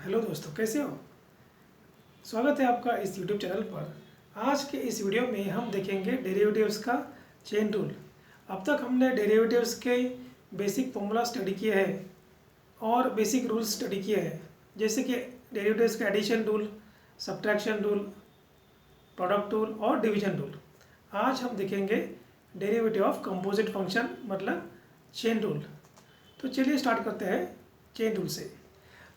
Hello दोस्तों, कैसे हो। स्वागत है आपका इस यूट्यूब चैनल पर। आज के इस वीडियो में हम देखेंगे डेरिवेटिव्स का चेन रूल। अब तक हमने डेरिवेटिव्स के बेसिक फॉर्मूला स्टडी किए हैं और बेसिक रूल्स स्टडी किए हैं, जैसे कि डेरिवेटिव्स का addition rule, subtraction rule, product rule और डिवीजन रूल। आज हम देखेंगे डेरिवेटिव ऑफ कंपोजिट फंक्शन, मतलब चेन रूल। तो चलिए स्टार्ट करते हैं चेन रूल से।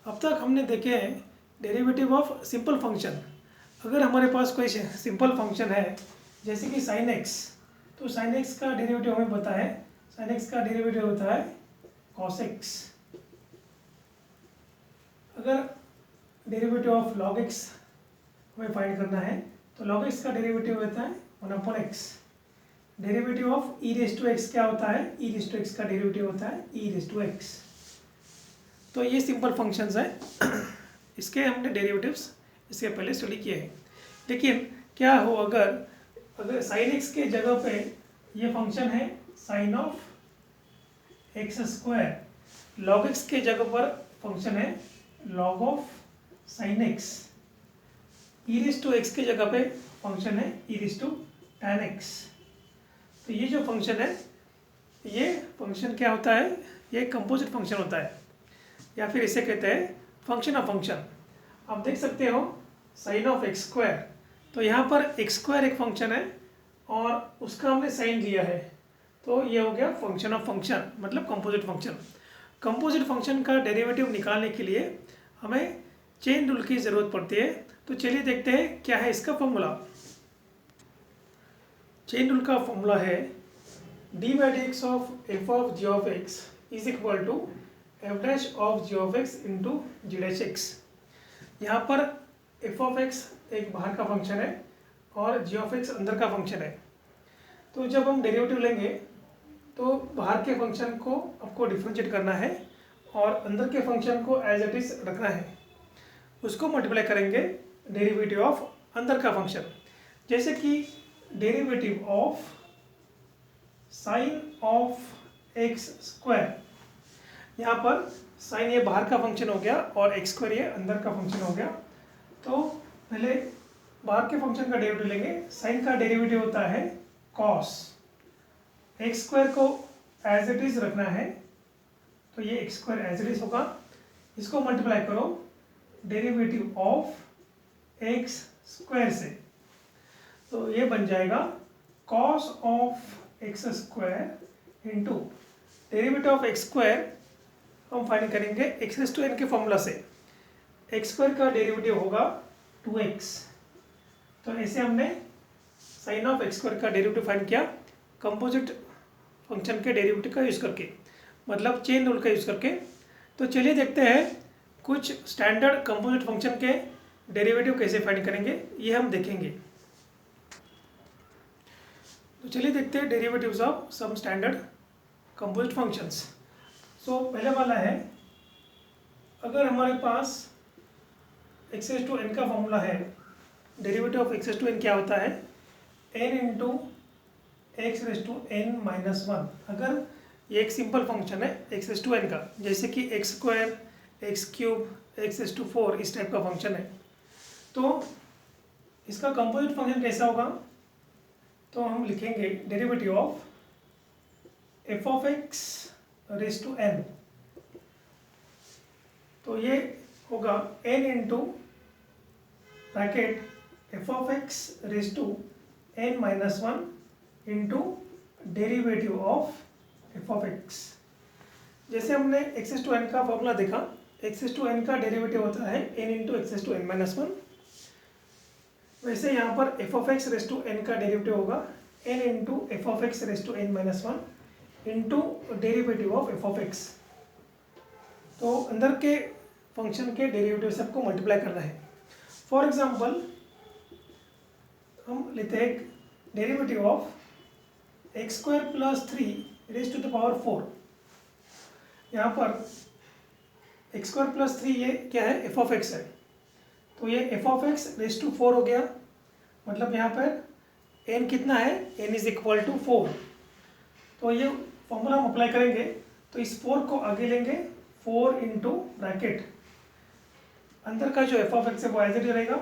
अब तक हमने देखे हैं डेरिवेटिव ऑफ सिंपल फंक्शन। अगर हमारे पास कोई सिंपल फंक्शन है जैसे कि साइन एक्स, तो साइन एक्स का डेरिवेटिव हमें पता है। साइन एक्स का डेरिवेटिव होता है कॉस एक्स। अगर डेरिवेटिव ऑफ लॉग एक्स हमें फाइंड करना है तो लॉग एक्स का डेरिवेटिव होता है 1/x। Derivative of e raise to x क्या होता है? ई रेज टू एक्स का डेरिवेटिव होता है ई रेज टू एक्स। तो ये सिंपल फंक्शंस हैं। इसके हमने डेरिवेटिव्स इसके पहले स्टडी किए हैं। लेकिन क्या हो अगर साइन एक्स के जगह पे ये फंक्शन है sine of x square, log x के जगह पर फंक्शन है log of sine x, e raise to x के जगह पे फंक्शन है e raise to tan x. तो ये जो फंक्शन है, ये फंक्शन क्या होता है? ये कंपोजिट फंक्शन होता है, या फिर इसे कहते हैं फंक्शन ऑफ फंक्शन। आप देख सकते हो साइन ऑफ एक्स स्क्वायर, तो यहाँ पर एक्स स्क्वायर एक फंक्शन है और उसका हमने साइन लिया है, तो ये हो गया फंक्शन ऑफ फंक्शन, मतलब कंपोजिट फंक्शन। कंपोजिट फंक्शन का डेरिवेटिव निकालने के लिए हमें चेन रूल की ज़रूरत पड़ती है। तो चलिए देखते हैं क्या है इसका फॉर्मूला। चेन रूल का फॉर्मूला है d/dx of f of g of x is equal to f dash of g of x into g dash x. यहाँ पर f ऑफ x एक बाहर का फंक्शन है और g ऑफ x अंदर का फंक्शन है। तो जब हम डेरिवेटिव लेंगे तो बाहर के फंक्शन को आपको डिफ्रेंशिएट करना है और अंदर के फंक्शन को एज इट इज रखना है। उसको मल्टीप्लाई करेंगे डेरिवेटिव ऑफ अंदर का फंक्शन। जैसे कि derivative of sine of x square, यहाँ पर साइन ये बाहर का फंक्शन हो गया और एक्स स्क्वायर ये अंदर का फंक्शन हो गया। तो पहले बाहर के फंक्शन का डेरिवेटिव लेंगे। साइन का डेरिवेटिव होता है कॉस, एक्स स्क्वायर को एज इट इज रखना है, तो ये x square as it is होगा। इसको मल्टीप्लाई करो डेरिवेटिव ऑफ एक्स स्क्वायर से, तो ये बन जाएगा cos of x square into derivative of x square हम फाइंड करेंगे एक्स रेज टू एन के फॉर्मूला से। एक्स स्क्वायर का डेरिवेटिव होगा 2x। तो ऐसे हमने साइन ऑफ एक्स स्क्वायर का डेरिवेटिव फाइंड किया कंपोजिट फंक्शन के डेरिवेटिव का यूज़ करके, मतलब चेन रूल का यूज़ करके। तो चलिए देखते हैं कुछ स्टैंडर्ड कंपोजिट फंक्शन के डेरिवेटिव कैसे फाइंड करेंगे, ये हम देखेंगे। तो चलिए देखते हैं derivatives of some standard composite functions. So पहले वाला है, अगर हमारे पास एक्स रेज टू एन का फॉर्मूला है, derivative of x raise to n क्या होता है? N into x raise to n minus one. अगर ये एक सिंपल फंक्शन है एक्स रेज टू एन का, जैसे कि x square, x cube, x raise to four, इस टाइप का फंक्शन है, तो इसका कंपोजिट फंक्शन कैसा होगा? तो हम लिखेंगे derivative of f of x raise to n, तो ये होगा n into bracket f of x raise to n minus one into derivative of f of x. जैसे हमने एक्स रेज टू एन का फॉर्मूला देखा, एक्स रेज टू एन का derivative होता है n into x raise to n minus one. वैसे यहाँ पर f of x raise to n का डेरिवेटिव होगा n into f of x raise to n minus one into derivative of f of x. तो अंदर के function के derivative सबको मल्टीप्लाई करना है। फॉर एग्जांपल हम लेते हैं derivative of x square plus three raise to the power four. यहाँ पर एक्स स्क्वायर प्लस थ्री ये क्या है? एफ ऑफ एक्स है, तो ये f of x raise to four हो गया। मतलब यहाँ पर एन कितना है? N is equal to four. तो ये फॉर्मूला हम अप्लाई करेंगे, तो इस फोर को आगे लेंगे, फोर इंटू ब्रैकेट अंदर का जो एफ ऑफ एक्स है वो एज इट रहेगा,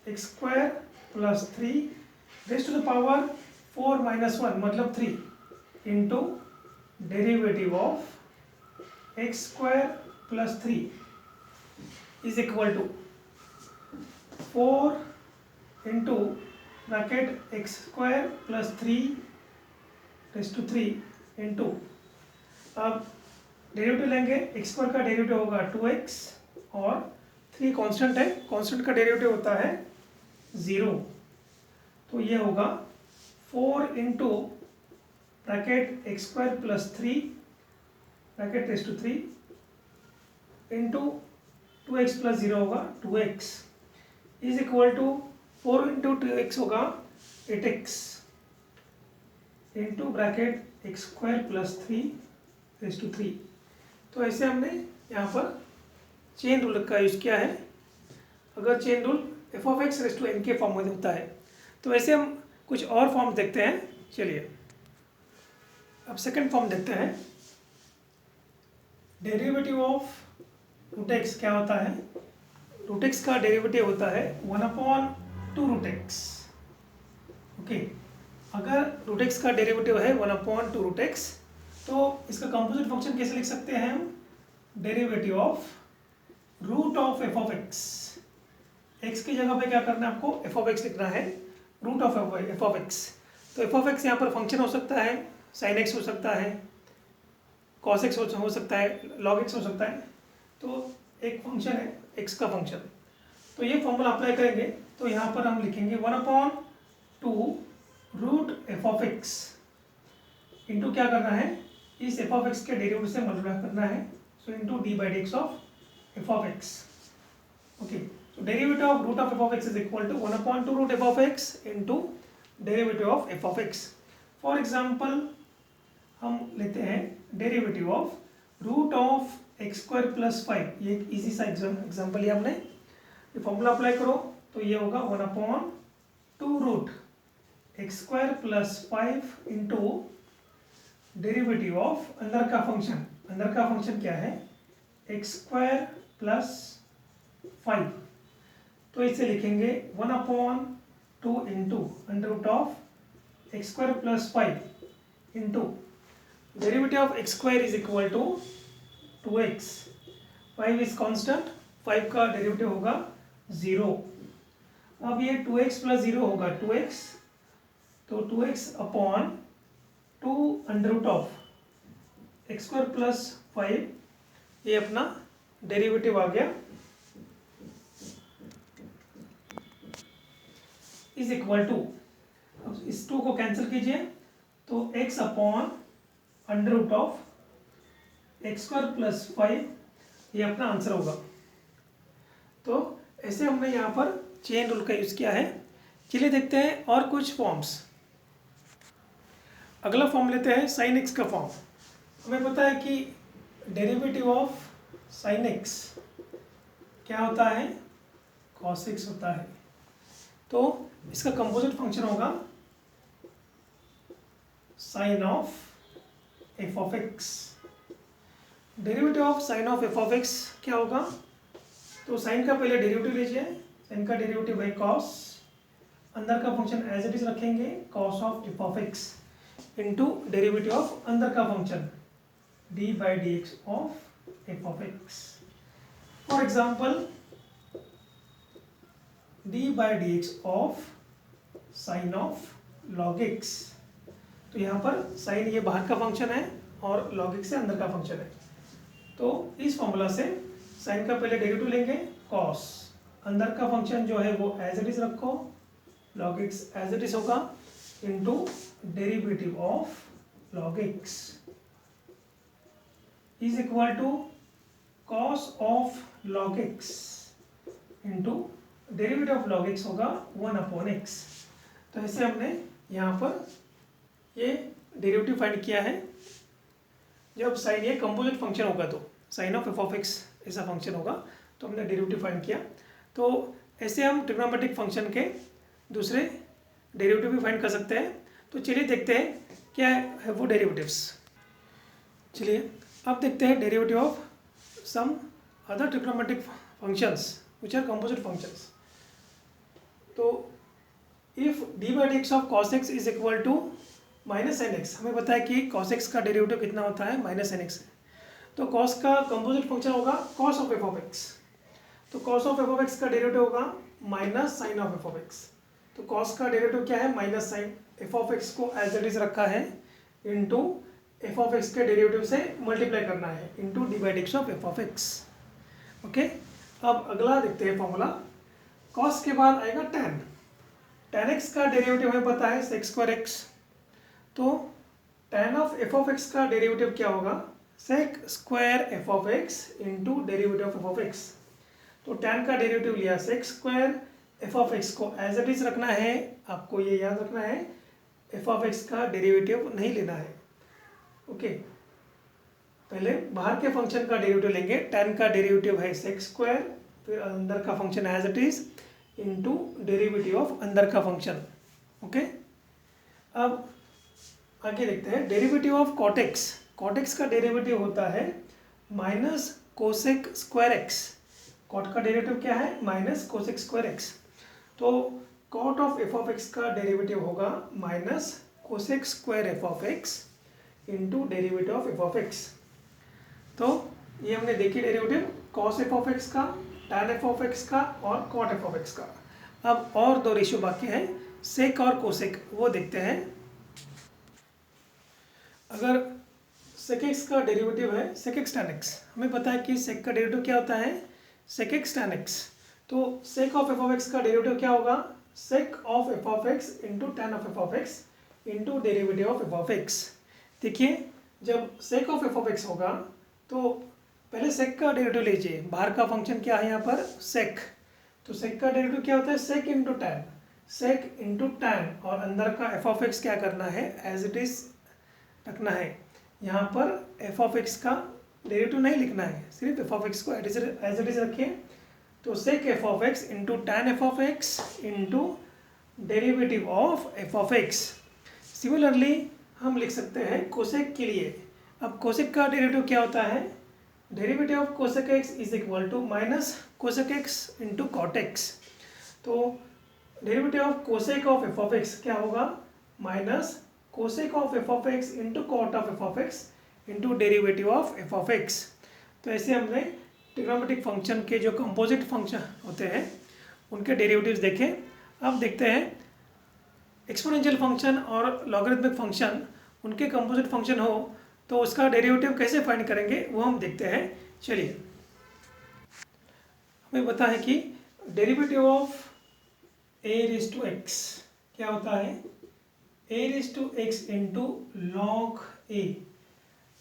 x square plus 3 raise to the power 4 minus 1 मतलब 3 into derivative of x square plus 3 is equal to 4 into bracket x square plus 3 raise to 3 into, अब derivative लेंगे, x square का derivative होगा 2x और 3 constant है, constant का derivative होता है 0, तो ये होगा 4 into bracket x square plus 3 bracket raise to 3 into 2x plus 0 होगा 2x is equal to 4 into 2x होगा 8x into bracket x square plus 3 raise to 3। तो ऐसे हमने यहाँ पर चेन रूल का यूज़ किया है। अगर chain rule f of x raise to n के फॉर्म में होता है तो ऐसे हम कुछ और फॉर्म देखते हैं। चलिए अब सेकंड फॉर्म देखते हैं। डेरिवेटिव ऑफ रूट एक्स क्या होता है? रूट एक्स का डेरिवेटिव होता है 1/2 रूट एक्स। ओके, अगर रूट एक्स का डेरिवेटिव है 1/2 रूट एक्स तो इसका कंपोजिट फंक्शन कैसे लिख सकते हैं हम? Derivative of root of f of x. X की जगह पे क्या करना है आपको? एफ ऑफ एक्स लिखना है, root of f of x. तो एफ ऑफ एक्स यहाँ पर फंक्शन हो सकता है, साइन एक्स हो सकता है, कॉस एक्स हो सकता है, लॉग एक्स हो सकता है। तो एक फंक्शन है एक्स का फंक्शन, तो ये फॉर्मूला अप्लाई करेंगे तो यहाँ पर हम लिखेंगे 1/2 root f of x into क्या करना है, इस एफ ऑफ एक्स के डेरिवेटिव से मल्टीप्लाई करना है, so into d by d x of f of x. Okay, so derivative of root of f of x is equal to 1/2 root f of x into derivative of f of x. For example, हम लेते हैं derivative of root of x square plus 5। ये एक easy सा example लिया हमने। ये formula apply करो तो ये होगा 1/2 root x square plus 5 into derivative of अंदर का फंक्शन। अंदर का फंक्शन क्या है? एक्स स्क्वायर प्लस 5, तो इसे लिखेंगे 1/2 into under root of x square plus 5 into derivative of x square is equal to 2x। 5 is constant, 5 का डेरिवेटिव होगा 0। अब ये 2x प्लस 0 होगा 2x, तो 2x upon 2 under root of x square plus 5, ये अपना डेरिवेटिव आ गया, is equal to, अब इस 2 को कैंसिल कीजिए तो x upon under root of x square plus 5, ये अपना आंसर होगा। तो ऐसे हमने यहाँ पर चेन रूल का यूज़ किया है। चलिए देखते हैं और कुछ फॉर्म्स। अगला फॉर्म लेते हैं साइन एक्स का फॉर्म। हमें पता है कि डेरिवेटिव ऑफ साइन एक्स क्या होता है? कॉस एक्स होता है। तो इसका कंपोजिट फंक्शन होगा sine of f of x. Derivative of sine of f of x क्या होगा? तो साइन का पहले डेरिवेटिव लीजिए, साइन का डेरिवेटिव है कॉस, अंदर का फंक्शन एज इट इज रखेंगे cos of f of x into derivative of अंदर का function D by d x of f of x. For example d by dx of sin of log x। तो यहाँ पर sin ये बाहर का function है और log x से अंदर का फंक्शन है। तो इस फॉर्मूला से sin का पहले डेरिवेटिव लेंगे cos, अंदर का फंक्शन जो है वो एज इट इज रखो, log x as it is होगा into derivative of log x is equal to cos of log x into derivative of log x होगा 1/x। तो ऐसे हमने यहाँ पर ये डेरिवेटिव फाइंड किया है। जब साइन ये कंपोजिट फंक्शन होगा तो sine of f of x ऐसा फंक्शन होगा तो हमने डेरिवेटिव फाइंड किया। तो ऐसे हम ट्रिग्नोमेट्रिक फंक्शन के दूसरे डेरिवेटिव भी फाइंड कर सकते हैं। तो चलिए देखते हैं क्या है वो डेरिवेटिव्स। चलिए अब देखते हैं derivative of some other trigonometric functions which are composite functions. तो if d by d x of cos x is equal to minus n x, हमें पता है कि कॉस एक्स का डेरिवेटिव कितना होता है, माइनस एन एक्स। तो कॉस का कंपोजिट फंक्शन होगा cos of f of x, तो cos of f of x का डेरिवेटिव होगा minus sine of f of x. तो कॉस का डेरिवेटिव क्या है, minus sine, f of x को एज इट इज रखा है इनटू एफ ऑफ एक्स के डेरिवेटिव से मल्टीप्लाई करना है into d by d x of f of x. Okay, अब अगला देखते हैं फॉर्मूला। कॉस के बाद आएगा tan, tan x का डेरिवेटिव हमें पता है sec स्क्वायर x, तो tan of f of x का डेरिवेटिव क्या होगा, sec square f of x into derivative of f of x. तो tan का डेरिवेटिव लिया sec square f of x को एज इट इज रखना है, आपको ये याद रखना है एफ ऑफ एक्स का डेरिवेटिव नहीं लेना है। ओके, पहले बाहर के फंक्शन का डेरिवेटिव लेंगे, tan का डेरिवेटिव है sec स्क्वायर, फिर अंदर का function as it is into derivative of अंदर का फंक्शन। ओके, अब आगे देखते हैं derivative of cot x। cot x का डेरिवेटिव होता है minus cosec square x. cot का डेरिवेटिव क्या है, माइनस कोसेक स्क्वायर एक्स। तो cot of f of x का डेरिवेटिव होगा minus cosec square f of x into derivative of f of x. तो ये हमने देखी derivative cos F of x का, tan एफ ऑफ एक्स का और cot एफ ऑफ एक्स का। अब और दो रेशियो बाकी है, सेक और कोसेक, वो देखते हैं। अगर sec x का डेरिवेटिव है sec x tan x, हमें पता है कि sec का डेरिवेटिव क्या होता है, sec x tan x। तो sec of f of x का डेरिवेटिव क्या होगा, sec of f of x into tan of f of x into derivative of f of x. देखिए जब sec of f of x होगा तो पहले sec का डेरिवेटिव लीजिए, बाहर का फंक्शन क्या है यहाँ पर sec, तो sec का डेरिवेटिव क्या होता है sec into tan, sec into tan, और अंदर का एफ ऑफ एक्स क्या करना है, एज इट इज रखना है। यहाँ पर एफ ऑफ एक्स का डेरिवेटिव नहीं लिखना है, सिर्फ एफ ऑफ एक्स को एज इट इज रखिए। तो sec F of x into tan F of x into derivative of f of x. Similarly हम लिख सकते हैं कोसेक के लिए। अब कोसेक का डेरिवेटिव क्या होता है, derivative of cosec x is equal to minus cosec x into cot x. तो derivative of cosec of f of x क्या होगा, minus cosec of f of x into cot of f of x into derivative of f of x. तो ऐसे हमने trigonometric function के जो composite function होते हैं उनके डेरिवेटिव्स देखे। अब देखते हैं एक्सपोनेंशियल फंक्शन और लॉगरिथमिक फंक्शन, उनके कंपोजिट फंक्शन हो तो उसका डेरिवेटिव कैसे फाइंड करेंगे वो हम देखते हैं। चलिए, हमें पता है कि derivative of a raise to x क्या होता है, a raise to x into log a.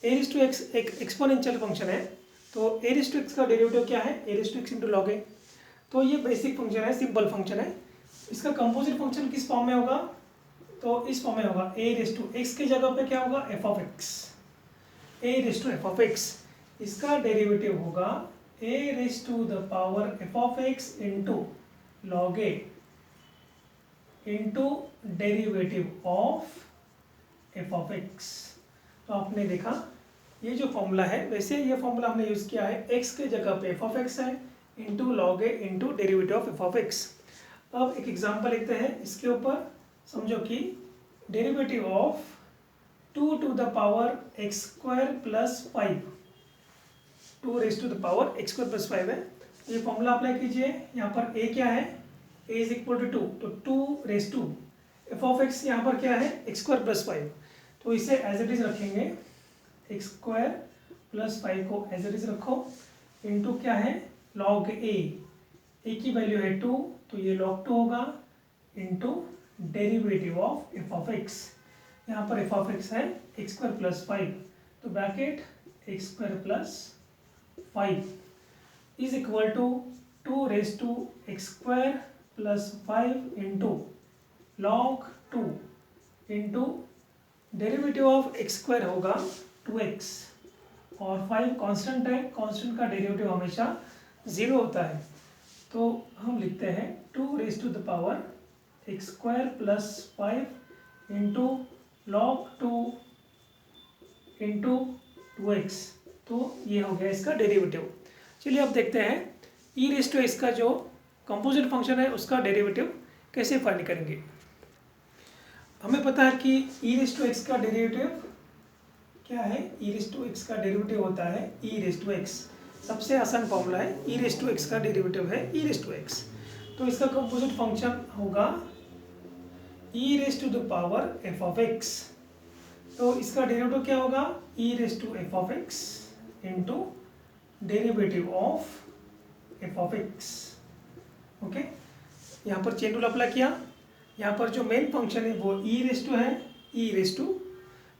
A raise to x एक एक्सपोनेंशियल फंक्शन है, तो ए रेज़ टू एक्स का डेरिवेटिव क्या है, a raise to x into log a. तो ये बेसिक फंक्शन है, सिंपल फंक्शन है। इसका कंपोजिट फंक्शन किस फॉर्म में होगा, तो इस फॉर्म में होगा, ए रेज़ टू एक्स की जगह पे क्या होगा, f of x, a raise to f of x. इसका डेरिवेटिव होगा a raise to the power f of x into log a into derivative of f of x. तो आपने देखा ये जो फॉर्मूला है, वैसे ये फॉर्मूला हमने यूज़ किया है, एक्स के जगह पे एफ ऑफ एक्स है into log a into derivative of f of x. अब एक एग्जांपल लेते हैं इसके ऊपर। समझो कि derivative of 2 to the power x square plus 5, 2 raise to the power x square plus 5 है। ये फॉर्मूला अप्लाई कीजिए। यहाँ पर ए क्या है, ए इज इक्वल टू 2, तो 2 raise to f of x यहाँ पर क्या है, एक्स स्क्वायर प्लस 5, तो इसे एज इट इज रखेंगे, एक्स स्क्वायर प्लस 5 को एज इट इज रखो इंटू क्या है, लॉग ए की वैल्यू है 2, तो ये log 2 होगा into derivative of f of x. यहाँ पर एफ ऑफ एक्स है एक्स स्क्वायर प्लस 5, तो bracket x square plus 5 is equal to 2 raise to x square plus 5 into log 2 into derivative of x square होगा 2x, और 5 constant है, constant का derivative हमेशा 0 होता है। तो हम लिखते हैं 2 raise to the power x square plus 5 into log 2 into 2x। तो ये हो गया इसका डेरिवेटिव। चलिए अब देखते हैं ई रेस टू एक्स का जो कंपोजिट फंक्शन है उसका डेरिवेटिव कैसे फाइंड करेंगे। हमें पता है कि ई रेस टू एक्स का डेरिवेटिव क्या है, ई रेस टू एक्स का डेरिवेटिव होता है ई रेस टू एक्स। सबसे आसान फॉर्मूला है, ई रेस टू एक्स का डेरिवेटिव है ई रेस टू एक्स। तो इसका कंपोजिट फंक्शन होगा e raise to the power f of x. तो इसका डेरिवेटिव क्या होगा, e raise to f of x into derivative of f of x. Okay, यहाँ पर चेन रूल अप्लाई किया। यहाँ पर जो मेन फंक्शन है वो ई रेस टू है, ई रेस टू,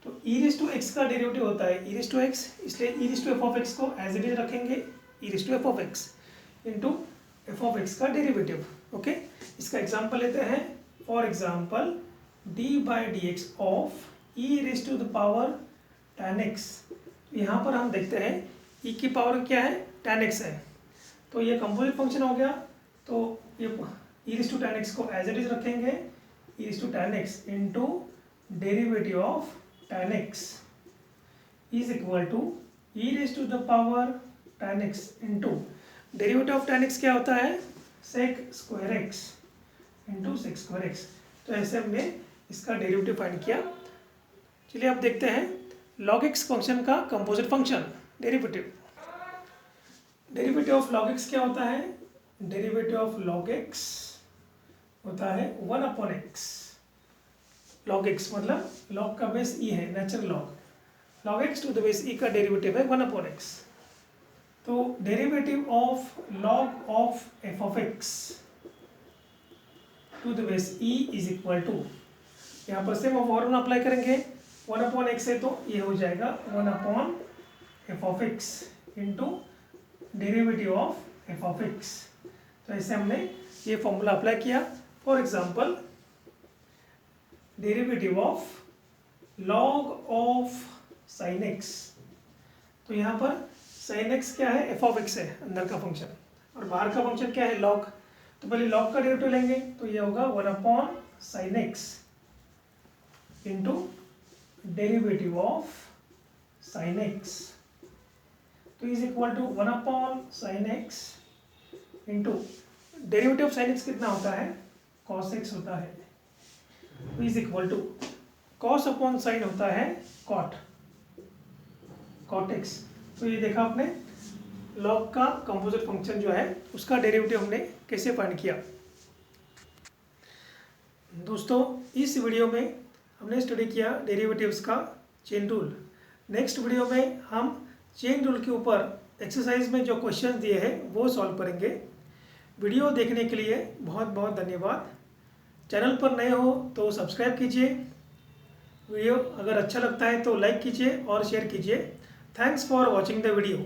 तो ई रेस टू एक्स का डेरिवेटिव होता है ई रेस टू एक्स, इसलिए e raise to f of x को एज इट इज रखेंगे, e raise to f of x into f of x का derivative. Okay, इसका example लेते हैं। For example d by d x of e raise to the power tan x। यहाँ पर हम देखते हैं ई की पावर क्या है, tan x है, तो ये कंपोजिट फंक्शन हो गया। तो ये e raise to tan x को एज इट इज रखेंगे, e raise to tan x into derivative of tan x is equal to e raised to the power tan x into derivative of tan x क्या होता है, sec square x into sec square x। तो ऐसे हमने इसका derivative find किया। चलिए अब देखते हैं log x फंक्शन का composite function derivative. Derivative of log x क्या होता है, डेरिवेटिव ऑफ log x होता है 1/x। log x मतलब log का बेस e है, natural log, log x to the base e का डेरिवेटिव है 1/x। तो derivative of log of f of x to the base e is equal to, यहाँ पर सेम फॉर्मूला अप्लाई करेंगे, 1/x है तो ये हो जाएगा 1/f of x into derivative of f of x। तो ऐसे हमने ये फॉर्मूला अप्लाई किया। For example derivative of log of sin x, तो यहाँ पर sin x क्या है, f ऑफ x है अंदर का फंक्शन, और बाहर का फंक्शन क्या है log। तो पहले log का डेरिवेटिव लेंगे, तो ये होगा 1/sin x into derivative of sin x, तो is equal to 1/sin x into derivative of sin x कितना होता है, cos x होता है, तो is equal to cos upon sine होता है cot x। तो ये देखा आपने log का कंपोजिट फंक्शन जो है उसका डेरिवेटिव हमने कैसे फाइंड किया। दोस्तों इस वीडियो में हमने स्टडी किया डेरिवेटिव्स का चेन रूल। नेक्स्ट वीडियो में हम चेन रूल के ऊपर एक्सरसाइज में जो क्वेश्चन दिए हैं वो सॉल्व करेंगे। वीडियो देखने के लिए बहुत बहुत धन्यवाद। चैनल पर नए हो तो सब्सक्राइब कीजिए, वीडियो अगर अच्छा लगता है तो लाइक कीजिए और शेयर कीजिए। Thanks for watching the video.